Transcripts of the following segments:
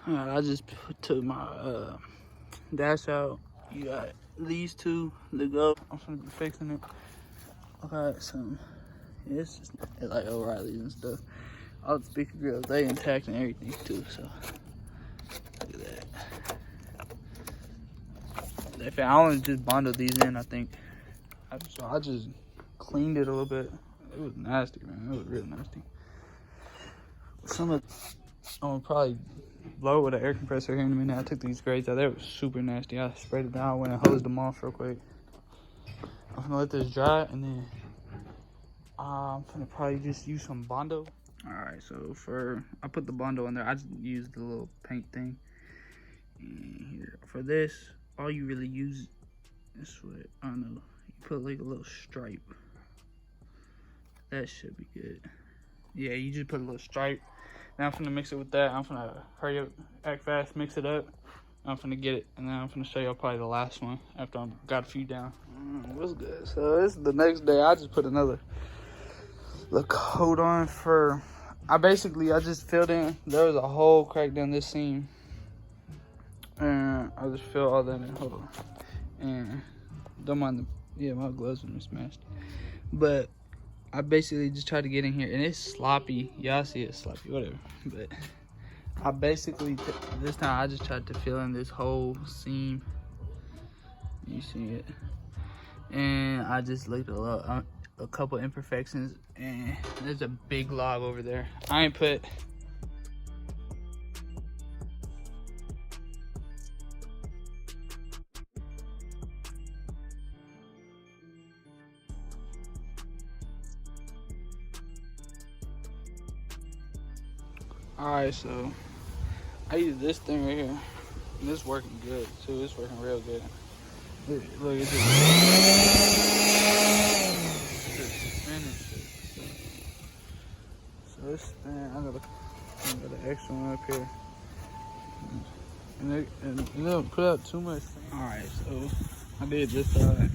I just took my dash out. You got these two to go. I'm gonna be fixing it. I got some. Yeah, it's just like O'Reilly's and stuff. All the speaker grills, they intact and everything too. So look at that. I only just bundled these in. I think. So I just cleaned it a little bit. It was nasty, man. It was real nasty. Some of I'm gonna probably blow it with an air compressor here in a minute. I took these grates out. They were super nasty. I sprayed it down, went and hosed them off real quick. I'm gonna let this dry, and then I'm gonna probably just use some Bondo. All right, so I put the Bondo in there. I just used the little paint thing. And here for this, all you really use is what I don't know. You put like a little stripe. That should be good. Yeah, you just put a little stripe. Now I'm finna mix it with that. I'm finna hurry up, act fast, mix it up. I'm finna get it, and then I'm finna show y'all probably the last one after I got a few down. What's good? So this is the next day. I just put another little coat on for. I just filled in. There was a hole cracked down this seam, and I just filled all that in. Hold on, and don't mind my gloves are mismatched, but. I basically just tried to get in here, and it's sloppy. Y'all see it's sloppy, whatever. But I basically, this time I just tried to fill in this whole seam. You see it. And I just looked a couple imperfections, and there's a big log over there. I ain't put... Alright, so I use this thing right here. And it's working good too. It's working real good. Look, it's just spinning shit. So this thing, I got an extra one up here. And it don't put out too much. Alright, so I did this side.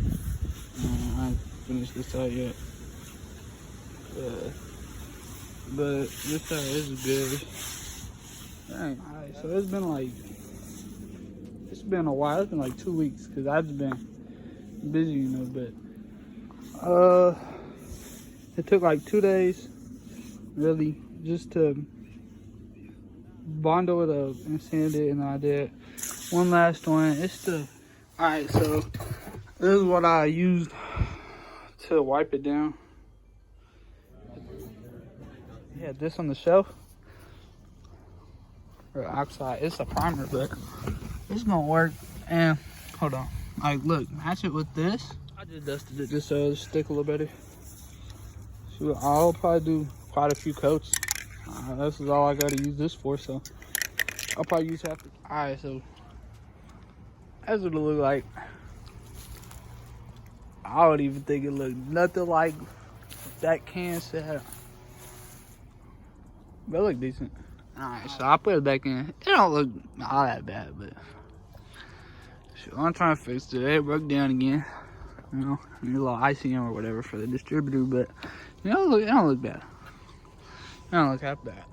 I ain't finished this side yet. But this side is good. Dang. Alright, so it's been a while. It's been like 2 weeks because I've just been busy, you know. But it took like 2 days, really, just to Bondo it up and sand it, and I did one last one. It's the alright. So this is what I used to wipe it down. Yeah, this on the shelf. Or oxide. It's a primer, but it's gonna work. And hold on. Like, look, match it with this. I just dusted it just so it'll stick a little better. So I'll probably do quite a few coats. This is all I gotta use this for, so I'll probably use half. Alright, so that's what it look like. I don't even think it looked nothing like that can set. But it look decent. Alright, so I put it back in. It don't look all that bad, but shoot, I'm trying to fix it. It broke down again. You know, need a little ICM or whatever for the distributor, but you know, it don't look bad. It don't look that bad.